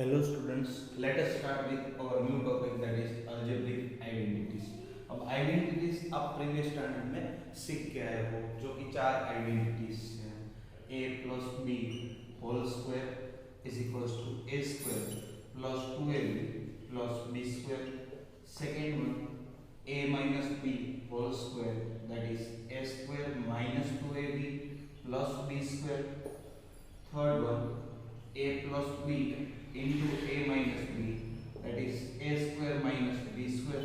Hello students, let us start with our new topic, that is algebraic identities. अब identities आप previous standard में सीख के आए हो, जो कि चार आइडेंटिटीज हैं। a plus b whole square is equals to a square plus 2ab plus b square. Second one a minus b whole square that is a square minus 2ab plus b square. Third one a plus b into a minus b, that is a square minus b square.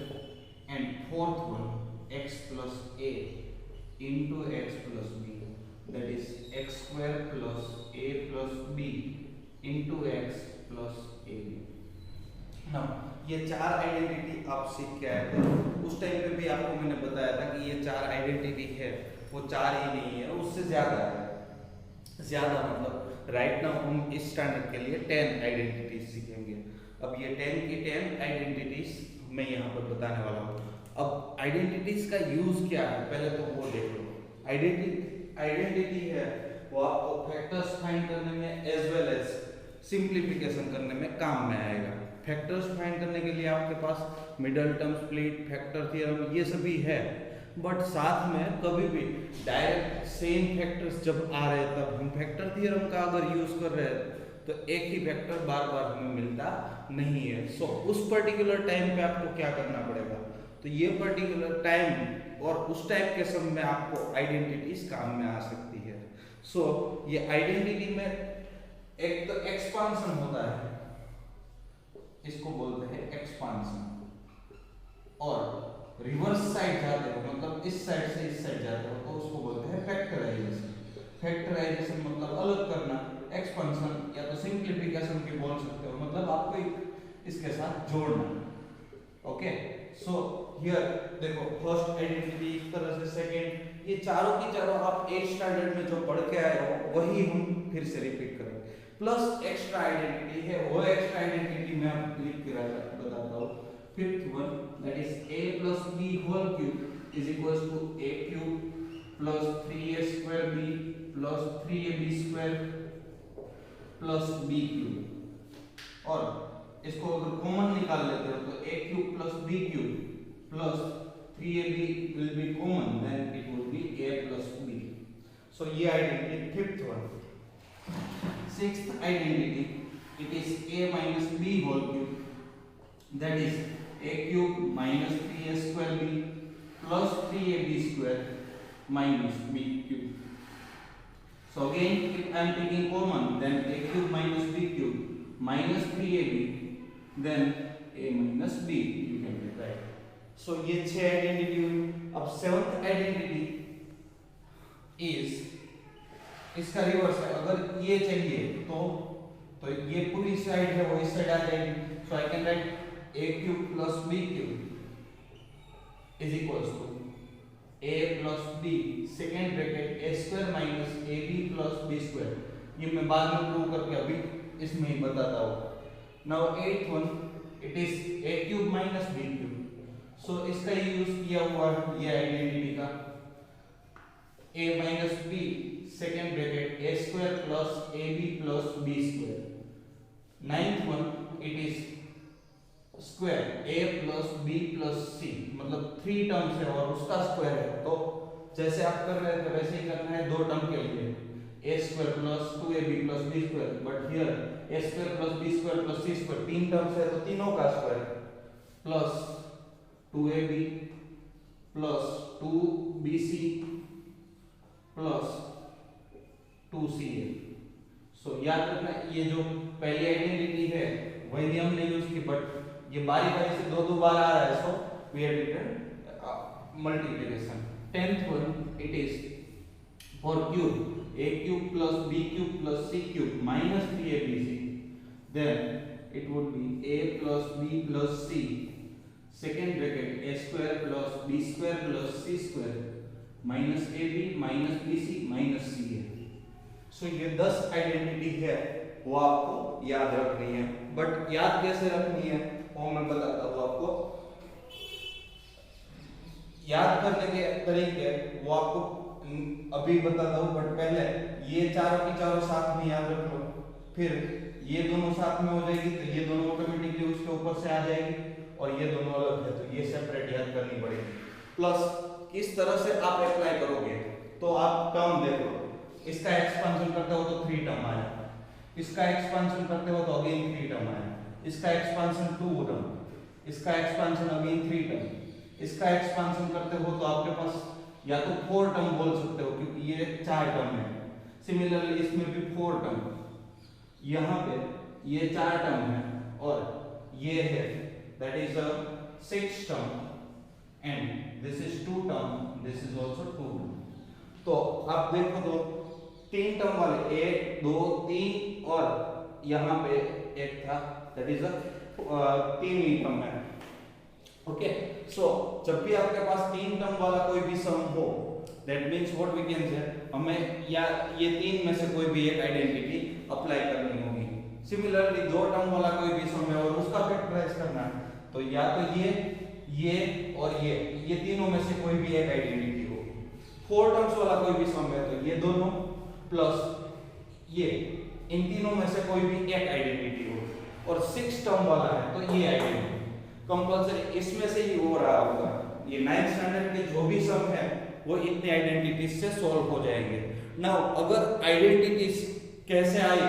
And fourth one x plus a into x plus b, that is x square plus a plus b into x plus ab. Now ये चार identity आप सीख के आए थे। उस time पे भी आपको मैंने बताया था कि ये चार आइडेंटिटी है, वो चार ही नहीं है, उससे ज्यादा है। ज्यादा मतलब राइट नाउ हम इस स्टैंडर्ड के लिए 10 आइडेंटिटीज सीखेंगे। अब ये 10 की 10 आइडेंटिटीज मैं यहाँ पर बताने वाला हूँ। अब आइडेंटिटीज का यूज क्या है पहले तो वो देख लो। आइडेंटिटी है वो आपको फैक्टर्स फाइंड करने में एज वेल एज सिंप्लीफिकेशन करने में काम में आएगा। फैक्टर्स फाइंड करने के लिए आपके पास middle term, split, factor theorem ये सभी है, बट साथ में कभी भी डायरेक्ट सेम फैक्टर्स जब आ रहे तब हम फैक्टर थ्योरम का अगर यूज कर रहे हैं तो एक ही फैक्टर बार बार हमें मिलता नहीं है। सो उस पर्टिकुलर टाइम पे आपको क्या करना पड़ेगा, तो ये पर्टिकुलर टाइम और उस टाइप के सब में आपको आइडेंटिटीज काम में आ सकती है। सो ये आइडेंटिटी में एक तो एक्सपांशन होता है, इसको बोलते हैं एक्सपांशन, और रिवर्स साइड जाते हो मतलब इस साइड से इस साइड जाते हो तो उसको बोलते हैं फैक्टराइजेशन। फैक्टराइजेशन मतलब अलग करना, एक्सपेंशन या तो सिंप्लीफिकेशन भी बोल सकते हो, मतलब आपको इसके साथ जोड़ना। ओके, सो हियर देखो फर्स्ट आइडेंटिटी इस तरह से, सेकंड, ये चारों की चारों आप एक स्टैंडर्ड में जो पढ़ के आए हो वही हम फिर से रिपीट करेंगे। प्लस एक्स्ट्रा आइडेंटिटी है, वो एक्स्ट्रा आइडेंटिटी मैं लिख के बताता हूँ। Fifth one, that is a plus b whole cube is equals to a cube plus 3a square b plus 3ab square plus b cube। और इसको अगर कॉमन निकाल लेते हो तो a cube plus b cube plus 3ab will be common, then it would be a plus b। So ये identity fifth one. Sixth identity, it is a minus b whole cube, that is a cube minus 3a square b plus 3ab square minus b cube। So again if I am taking common, then a cube minus b cube minus 3ab, then a minus b you can get, right? So ये 6 identity हुई। अब seventh identity is इसका reverse है। अगर ये चाहिए तो ये पूरी साइड है वो इस साइड आ जाएगी। So I can write a cube plus b cube is equals to a plus b second bracket a square minus ab plus b square। ये मैं बाद में प्रूव करके अभी इसमें ही बताता हूँ। Now at one, it is a cube minus b cube। सो इसका यूज किया हुआ है ये आइडेंटिटी का, a minus b second bracket a square plus ab plus b square। Ninth one, it is square a plus b plus c, मतलब 3 terms है और उसका स्क्वायर है, तो जैसे आप कर रहे थे वैसे ही करना है दो टर्म के लिए, a square plus 2ab plus b square. But here a square plus b square plus c square 3 terms है तो तीनों का square plus 2ab plus 2bc plus 2ca। सो याद रखना ये जो पहली आइडेंटिटी है वही हमने यूज की, बट ये बारी बारी से दो बार आ रहा है, so we have written multiplication. 10th one, it is for cube a cube plus b cube plus c cube minus 3abc, then it would be a plus b plus c second bracket a square plus b square plus c square minus ab minus bc minus c है। सो ये 10 identity है वो आपको याद रखनी है, but याद कैसे रखनी है वो मैं बताता हूँ आपको। याद करने के तरीके वो आपको अभी बताता हूँ, बट पहले ये चारों की चारों साथ में याद रख लो, फिर ये दोनों साथ में हो जाएगी तो ये दोनों ऑटोमेटिकली उसके ऊपर से आ जाएगी, और ये दोनों अलग है तो ये सेपरेट याद करनी पड़ेगी। प्लस इस तरह से आप अप्लाई करोगे तो आप टर्म देखो, इसका एक्सपेंशन करते हो तो 3 टर्म आया, इसका एक्सपेंशन करते हो तो अगेन 3 टर्म आया, इसका एक्सपेंशन 2 टर्म, इसका एक्सपेंशन अगेन 3 टर्म, इसका एक्सपेंशन करते हो तो आपके पास या तो 4 टर्म बोल सकते हो क्योंकि ये 4 टर्म है। सिमिलरली इसमें भी 4 टर्म, यहाँ पे ये 4 टर्म है और ये है that is a 6 term and this is 2 term, this is also 2 term. तो आप देखो तो 3 टर्म वाले 1 2 3 और यहाँ पे एक था that is a 3 he term है। ओके, सो जब भी आपके पास 3 टर्म वाला कोई भी सम हो that means what we can say हमें या ये 3 में से कोई भी एक आइडेंटिटी अप्लाई करनी होगी। सिमिलरली 2 टर्म वाला कोई भी सम है और उसका फैक्टराइज करना है तो या तो ये और ये तीनों में से कोई भी एक आइडेंटिटी होगी। 4 टर्म्स वाला कोई भी सम है तो ये दोनों प्लस ये, इन तीनों में से कोई भी एक आइडेंटिटी हो। और 6 टर्म वाला है तो ये आइडेंटिटी कंपल्सरी इसमें से ही हो रहा होगा। ये 9th स्टैंडर्ड के जो भी सम है वो इतने आइडेंटिटीज से सॉल्व हो जाएंगे। नाउ अगर आइडेंटिटीज कैसे आई,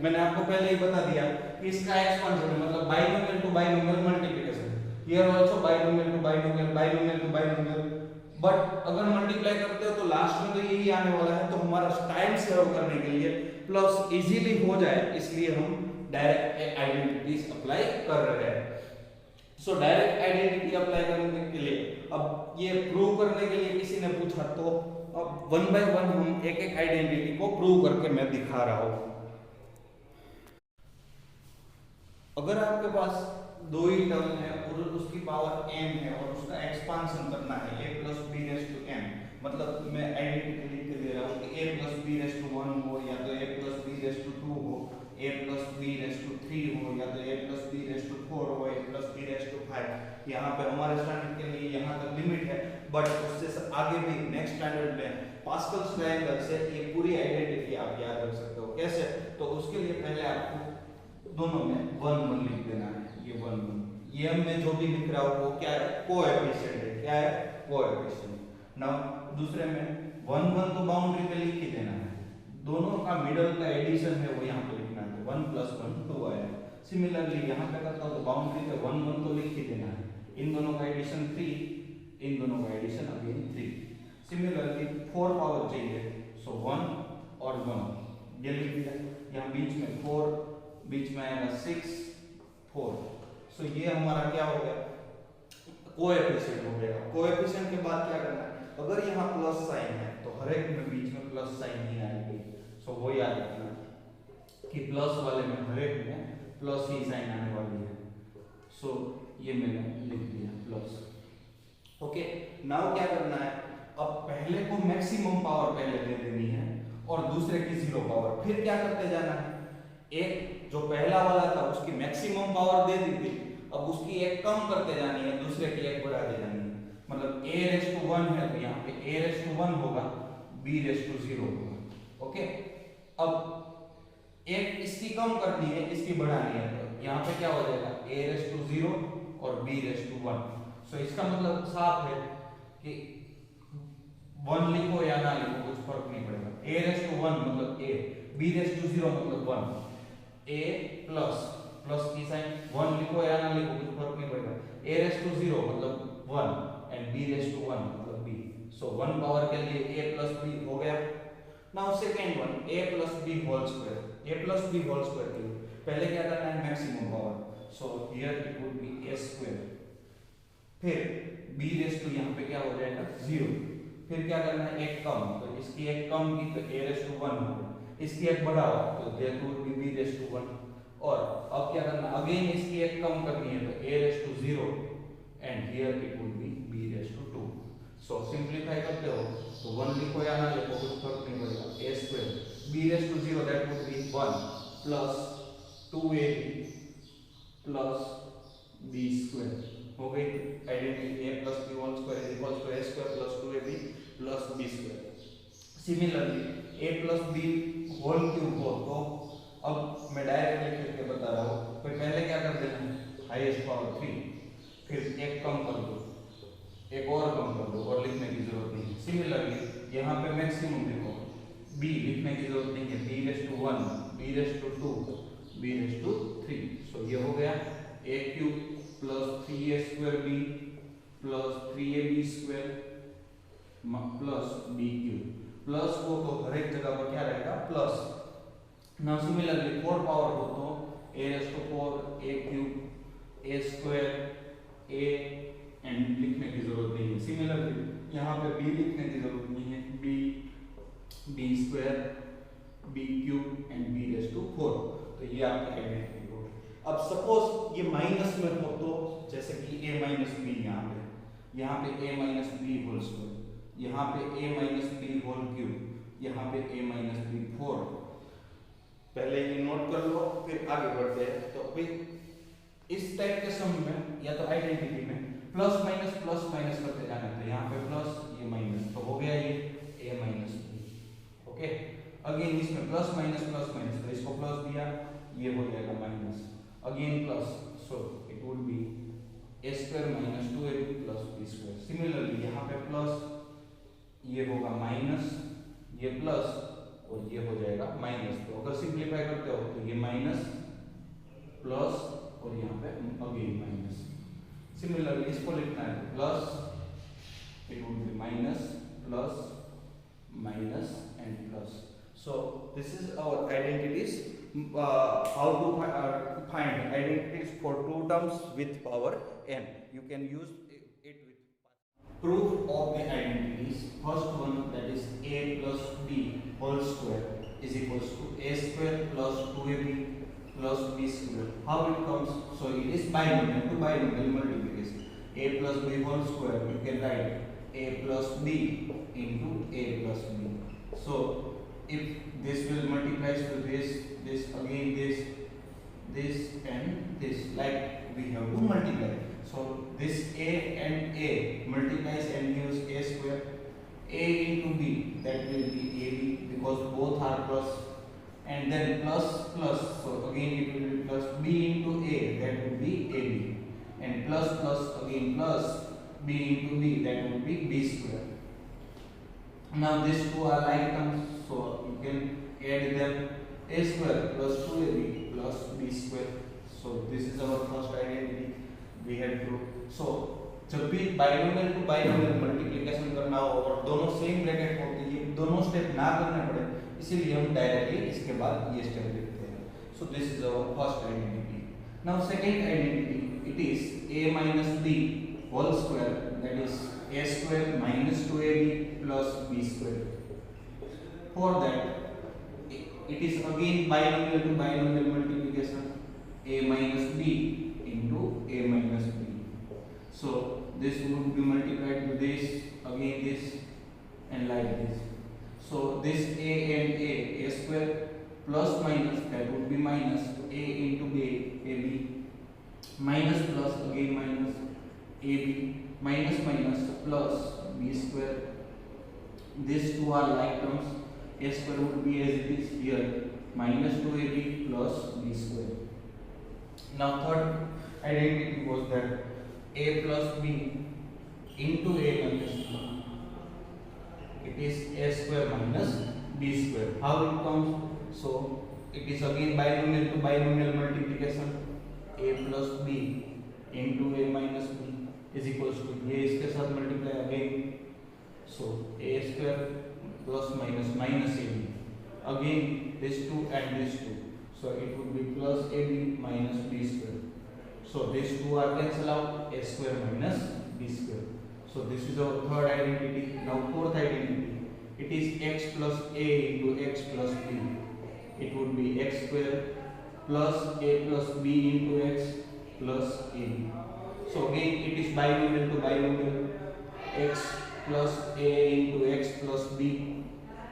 मैंने आपको पहले ही बता दिया कि इसका एक्सपेंशन मतलब binomial to binomial multiplication, here also binomial to binomial, binomial to binomial. But अगर मल्टीप्लाई करते हो तो लास्ट में तो यही आने वाला है, तो हमारा टाइम सेव करने के लिए प्लस इजीली हो जाए इसलिए हम डायरेक्ट आइडेंटिटीज अप्लाई कर रहे हैं। सो डायरेक्ट आइडेंटिटी अप्लाई करने के लिए अब ये प्रूव करने के लिए किसी ने पूछा तो अब 1 बाय 1 हम एक एक आइडेंटिटी को प्रूव करके मैं दिखा रहा हूं। अगर आपके पास 2 ही टर्म है और उसकी पावर m है और उसका एक्सपांशन करना है a plus b raise to m, मतलब मैं आइडेंटिटी लिख के दे रहा हूं कि a plus b raise to 1 हो या तो a plus b raise to 2 हो, a plus b raise to 3 हो या तो a plus b raise to 4 हो, a plus b raise to 5। यहाँ पे हमारे स्टैंडर्ड के लिए यहाँ तक लिमिट है, बट उससे आगे भी नेक्स्ट स्टैंडर्ड में पास्कल्स ट्रायंगल से ये पूरी आइडेंटिटी आप याद रख सकते हो। कैसे? तो उसके लिए पहले आपको दोनों में 1 1 लिख देना है। ये 1 1 ये में जो भी लिख रहा हूँ वो क्या है? कोएफिशिएंट है। क्या है? कोएफिशिएंट। नाउ दूसरे में 1 1 तो बाउंड्री पे लिख ही देना है, दोनों का मिडल का एडिशन है वो यहाँ पे लिखना है। 1 प्लस 1 2 आया। सिमिलरली यहाँ पे करता हूँ तो बाउंड्री पे 1 1 तो लिख ही देना है, इन दोनों का एडिशन 3, इन दोनों का एडिशन अगेन 3। सिमिलरली 4 पावर चाहिए, सो 1 और 1 ये लिख दिया। यहाँ बीच में 4, बीच में आएगा 6 4, सो ये हमारा क्या हो गया? कोएफिशिएंट हो गया। कोएफिशिएंट के बाद क्या करना है? अगर यहाँ प्लस साइन है तो हर एक में बीच में प्लस साइन ही आएगी, सो वो याद रखना कि प्लस वाले में हर एक में प्लस ही साइन आने वाली है। सो ये मैंने लिख दिया प्लस। ओके, नाउ क्या करना है? अब पहले को मैक्सिमम पावर पहले दे देनी है और दूसरे की 0 पावर। फिर क्या करते जाना है? एक जो पहला वाला था उसकी मैक्सिमम पावर दे दी थी, अब उसकी एक कम करते जानी है, दूसरे की एक बढ़ा दे जानी है। मतलब a रेज़ टू 1 है तो यहाँ पे a रेज़ टू 1 होगा, b रेज़ टू 0 होगा। ओके, अब एक इसकी कम करनी है, इसकी बढ़ानी है, तो यहाँ पे क्या हो जाएगा? a रेज़ टू 0 और b रेज़ टू 1। सो इसका मतलब साफ है कि 1 लिखो या ना लिखो कुछ फर्क नहीं पड़ेगा। a रेज़ टू 1 मतलब a, b रेज़ टू 0 मतलब 1, a प्लस प्लस की साइन 1 लिखो या ना लिखो कुछ फर्क नहीं पड़ेगा। a रेज़ टू 0 मतलब 1 एंड b रेज़ टू 1 मतलब b। सो 1 पावर के लिए a प्लस b हो गया। Now second one a plus b whole square. a plus b whole square के लिए पहले क्या करना है? Maximum power, so here it would be a square. फिर b रेज़ टू यहाँ पे क्या हो जाएगा? 0। फिर क्या करना है? एक कम, तो इसकी एक कम की तो a रेज़ टू 1 हो गया, इसकी एक बढ़ाओ तो there would be b raise to 1। और अब क्या करना? अगेन इसकी एक कम करनी है तो a raise to 0 and here it would be b raise to 2। So simplify करते हो तो 1 लिखो या ना लिखो कुछ फर्क नहीं पड़ेगा। a square b raise to 0 that would be 1 plus 2ab plus b square. हो गई identity. a plus b whole square is equal to a square plus 2ab plus b square. Similarly a plus b whole cube हो तो अब मैं direct लिख के बता रहा हूँ, फिर पहले क्या कर देना है, हाईएस्ट पावर 3, फिर एक कम कर दो, एक और कम कर दो, और लिखने की जरूरत नहीं है। सिमिलरली यहाँ पे मैक्सिमम लिखो, b लिखने की जरूरत नहीं है, b raise to 1, b raise to 2, b raise to 3। So ये हो गया a cube plus 3a square b plus 3ab square plus b cube, plus को तो हर एक जगह पर क्या रहेगा, प्लस। नाउ सिमिलरली 4 पावर हो तो a raise to 4, a cube, a square, a and लिखने की जरूरत नहीं है। सिमिलरली यहाँ पे b लिखने की जरूरत नहीं है, b square, b cube and b raise to 4। तो ये आपकी आइडेंटिटी हो गई। अब सपोज ये माइनस में हो तो, जैसे कि a माइनस बी, यहाँ पे a minus b whole square, यहाँ पे a minus b whole cube, यहाँ पे a माइनस बी 4। पहले ये नोट कर लो, फिर आगे बढ़ते हैं। तो फिर इस टाइप के सम में या तो आइडेंटिटी में प्लस माइनस करते जाना, तो यहाँ पे प्लस, ये माइनस, तो हो गया ये a minus b. Okay, again इसमें प्लस माइनस, तो इसको प्लस दिया, ये हो जाएगा minus, again plus, so it would be a square minus 2ab plus b square. Similarly यहाँ पे प्लस, ये होगा माइनस, ये प्लस, और ये हो जाएगा माइनस। तो अगर सिंप्लीफाई करते हो तो ये माइनस प्लस और यहाँ पे अगेन माइनस। सिमिलरली इसको लिखना है तो plus, it would B minus plus minus and plus. So this is our identities. How to find identities for two terms with power n. You can use it with proof of the identities. First one, that is a plus b whole square is equals to a square plus 2ab plus b square. How it comes? So it is binomial to binomial multiplication. A plus b whole square, you can write a plus b into a plus b. So if this will multiply to this again this and this, like we have to multiply. So this a and a multiplies and gives a square. A into b, that will be ab, because both are plus, and then plus plus, so again it will be plus b into a, that will be ab, and plus plus again plus b into b, that will be b square. Now these two are like terms, so you can add them, a square plus 2ab plus b square. So this is our first identity we had to. So जब भी binomial to binomial multiplication करना हो और दोनों same bracket हो, तो ये दोनों स्टेप ना करने पड़े, इसीलिए हम डायरेक्टली इसके बाद ये स्टेप लिखते हैं। So this is our first identity. Now second identity, it is a minus b whole square, that is a square minus 2ab plus b square. For that, it is again binomial to binomial multiplication, a minus b into a minus b. So this would be multiplied to this, again this, and like this. So this a and a square plus minus, that would be minus a into b, ab, minus plus again minus ab, minus minus plus b square. These two are like terms. A square would be as it is here, minus 2ab plus b square. Now third identity was that a plus b into a minus b. It is a square minus b square. How it comes? So it is again binomial to binomial multiplication. A plus b into a minus b is equals to a इसके साथ multiply again. So a square plus minus minus ab. Again this 2 and this 2. So it would be plus ab minus b square. So these two are cancel out, a square minus b square. So this is our third identity. Now fourth identity, it is x plus a into x plus b. It would be x square plus a plus b into x plus ab. So again it is binomial to binomial. X plus a into x plus b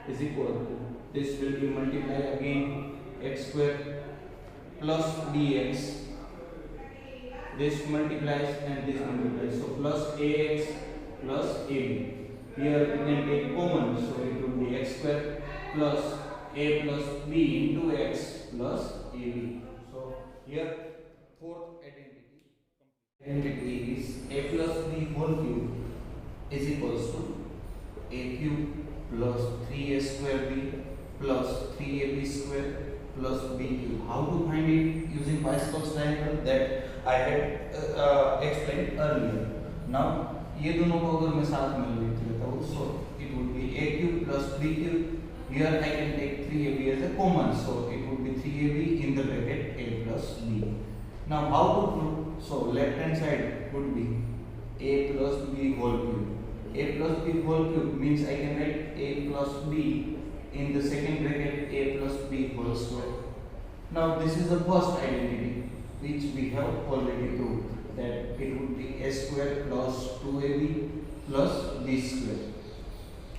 is equal to, this will be multiplied again, x square plus dx. This multiplies and this multiplies, so plus ax plus ab. Here we can take common, so it will be x square plus a plus b into x plus AB. So here fourth identity is a plus b whole cube is equals to a cube plus 3a square b plus 3ab square plus b cube. How to find it using Pascal's triangle that I had explained earlier. Now ये दोनों को अगर मैं साथ में लिख लेता हूँ, so it would be a cube plus b cube. Here I can take 3ab as a common, so it would be 3ab in the bracket a plus b. Now how to prove? So left hand side would be a plus b whole cube. A plus b whole cube means I can write a plus b in the second bracket a plus b whole square. Now this is the first identity which we have already proved, that it would be a square plus 2ab plus b square.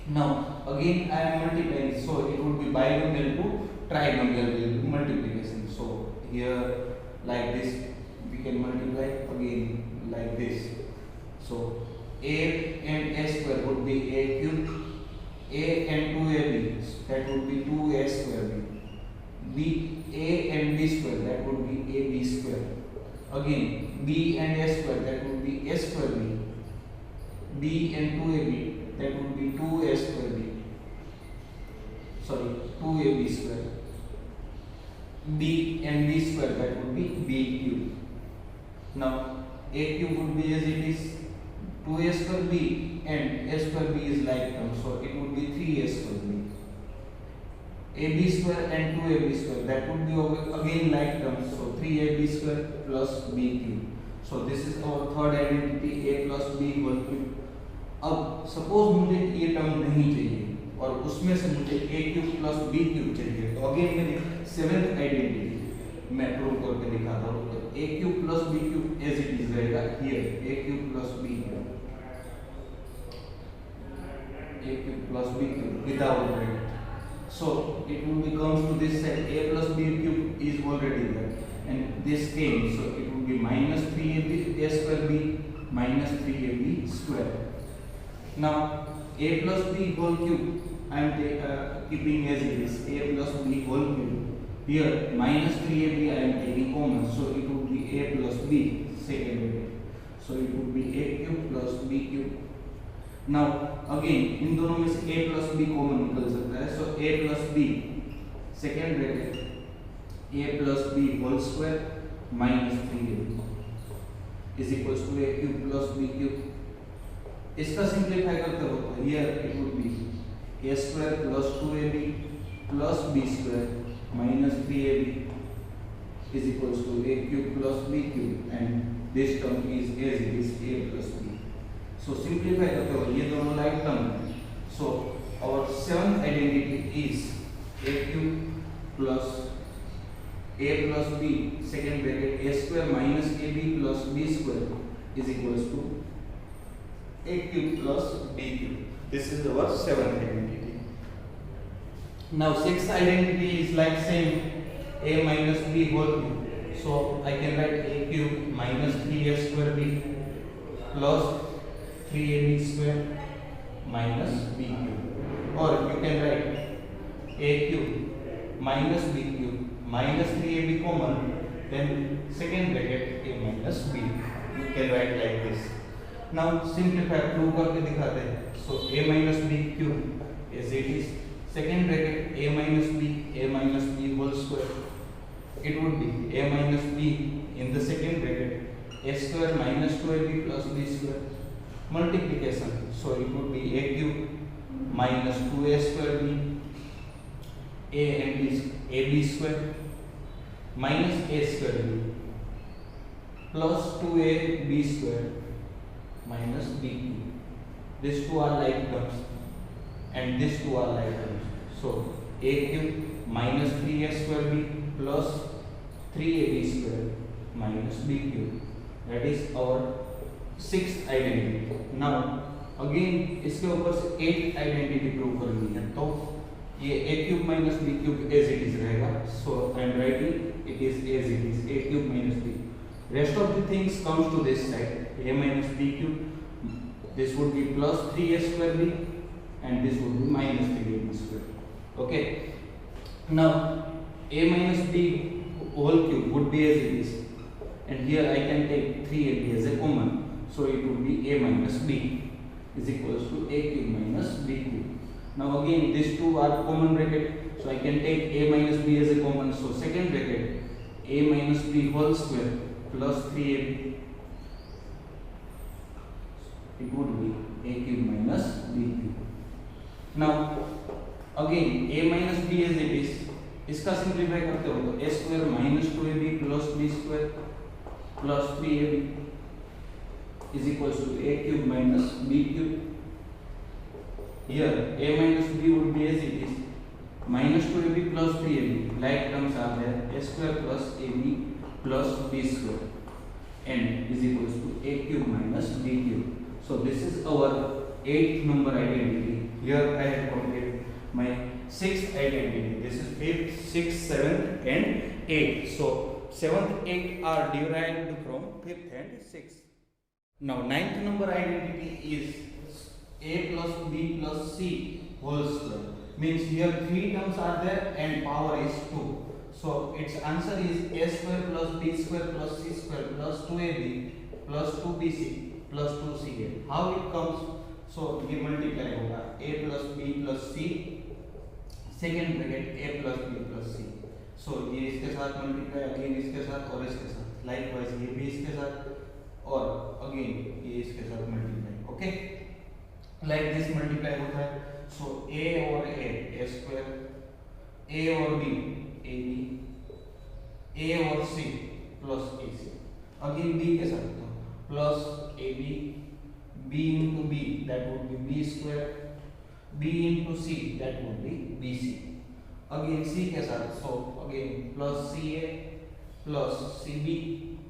Now again I am multiplying, so it would be binomial to trinomial will be multiplication. So here like this we can multiply again like this. So a and a square would be a cube, a and 2ab that would be 2a square b, b a and b square that would be ab square, again b and a square that would be a square b, b and 2ab that would be 2a square b, sorry 2ab square, b and b square that would be b cube. Now a cube would be as it is 2a square b and a square b is like term, so it would be 3a square b. ab square and 2ab square that would be again like terms, so 3ab square plus b cube. So this is our third identity, a plus b whole cube. अब suppose मुझे ये term नहीं चाहिए और उसमें से मुझे a cube plus b cube चाहिए, तो अगेन मेरी सेवेंथ आइडेंटिटी मैं प्रूव करके दिखाता हूँ. तो a cube plus b cube as it is रहेगा here, a cube plus b cube, a cube plus b cube without bracket. So it will be comes to this side, a plus b cube is already there and this came, so it will be minus 3ab a square b minus 3ab square. Now a plus b whole cube I am keeping as it is, a plus b whole cube. Here minus 3ab I am taking common, so it would be a plus b second bracket, so it would be a cube plus b cube. Now again इन दोनों में से a plus b common निकल सकता है, so a plus b second bracket a plus b whole square minus 3ab is equals to a cube plus b cube. इसका simplify करते हो तो here it would be a square plus 2ab plus b square minus 3ab is equals to a cube plus b cube, and this term is as it is a plus b. So simplify करते हो ये दोनों like term. So our seventh identity is a cube plus a plus b second bracket a square minus ab plus b square is equals to a cube plus b cube. This is our seventh identity. Now sixth identity is like same, a minus b whole cube. So I can write a cube minus 3a square b plus 3ab square minus b cube, or you can write a cube minus b cube minus 3ab common, then second bracket a minus b. You can write like this. Now simplify, prove करके दिखाते हैं. So a minus b cube as it is, second bracket a minus b whole square. It would be a minus b in the second bracket a square minus 2ab plus b square. Multiplication, so it would be a cube minus 2a square b a and b ab square minus a square b plus 2a b square minus b cube. These two are like terms and these two are like terms. So a cube minus 3a square b plus 3ab square minus b cube. That is our sixth identity. Now again इसके ऊपर से eighth identity prove करनी है, तो ये a cube minus b cube as it is रहेगा. So I am writing it is as it is, a cube minus b. Rest of the things comes to this side, a minus b cube. This would be plus 3a square b and this would be minus 3ab square. Okay. Now a minus b whole cube would be as it is, and here I can take 3ab as a common, so it would be a minus b is equals to a cube minus b cube. Now again these two are common bracket, so I can take a minus b as a common, so second bracket a minus b whole square plus 3ab, it would be a cube minus b cube. Now again a minus b as it is, इसका simplify करते हो तो a square minus 2ab plus b square plus 3ab is equals to a cube minus b cube. Here a minus b would be as it is, minus 2ab plus 3ab, like terms are there, a square plus ab plus b square, and is equals to a cube minus b cube. So this is our 8th number identity. Here I have completed my 6th identity. This is 5th, 6th, 7th and 8th. So 7th, 8th are derived from 5th and 6th. Now 9th number identity is a plus b plus c whole square. Means here 3 terms are there and power is 2. So its answer is a square plus b square plus c square plus 2ab plus 2bc plus 2ca. How it comes? So ये multiply होगा a plus b plus c, second bracket a plus b plus c. सो ये इसके साथ multiply, again इसके साथ और इसके साथ, लाइक वाइज ये भी इसके साथ और अगेन ये इसके साथ multiply. Okay, like this multiply होता है. सो a और a स्क्वायर, a और b a और c plus ac, again b के साथ तो plus ab, b into b that would be b square, b into c that would be bc, again c के साथ, so again plus ca plus cb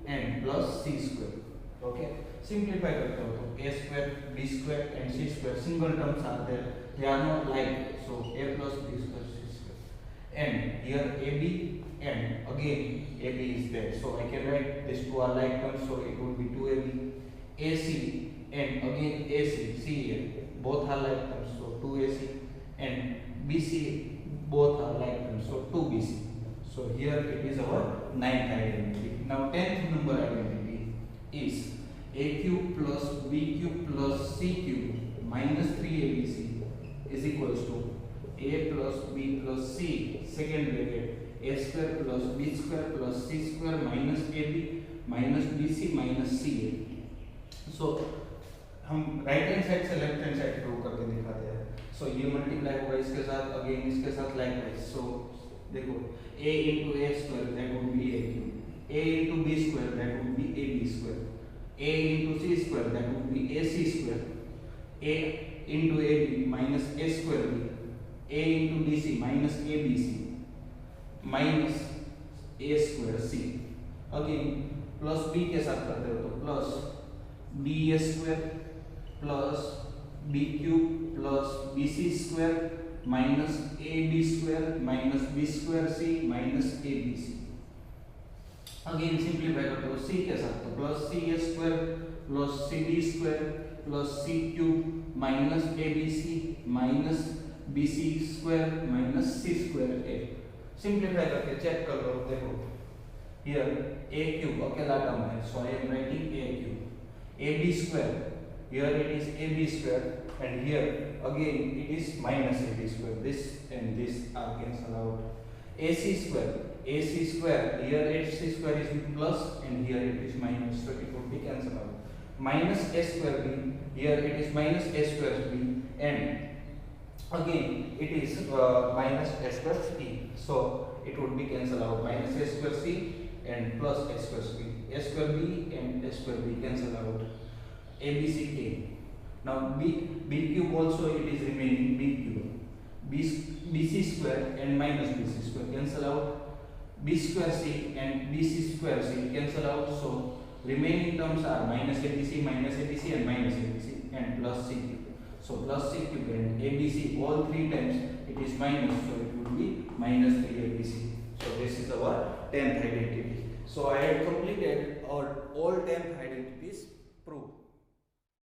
and plus c square. Okay, simplify करते हो तो a square, b square and c square single terms are there, they are not like, so a plus b square c square, and here ab and again ab is there, so I can write these two are like terms, so it would be 2ab, ac and again AC, CA both are like terms, so 2AC, and BC both are like terms, so 2BC. So here it is our 9th identity. Now 10th number identity is a cube plus b cube plus c cube minus 3abc is equals to a plus b plus c second bracket a square plus b square plus c square minus ab minus bc minus ca. So हम right hand side से left hand side prove करके दिखाते हैं. सो ये multiply होगा इसके साथ, again इसके साथ लाइकवाइज. सो देखो a into a square that would be a cube, a into b square that would be ab square, a into c square that would be ac square, a into ab minus a square b, a into bc minus abc minus a square c. Again plus b के साथ करते हो तो plus b square plus b cube plus bc square minus ab square minus b square c minus abc. Again simplify करते हो c के साथ तो plus c square plus cb square plus c cube minus abc minus bc square minus c square a. Simplify करके check कर लो. देखो here a cube अकेला term है, so I am writing a cube. ab square, here it is ab square, and here again it is minus ab square, this and this are cancelled out. ac square, here ac square is plus and here it is minus, so it would be cancelled out. Minus a square b, here it is minus a square b, and again it is minus a square c, so it would be cancelled out. Minus a square c and plus a square b, a square b and a square b cancel out. abc came. Now b cube also it is remaining b cube, bc square and minus bc square cancel out, b square c and bc square c cancel out, so remaining terms are minus abc and minus abc and plus c cube. So plus c cube and abc all 3 times it is minus, so it would be minus 3abc. So this is our 10th identity. So I have completed all 10th identities.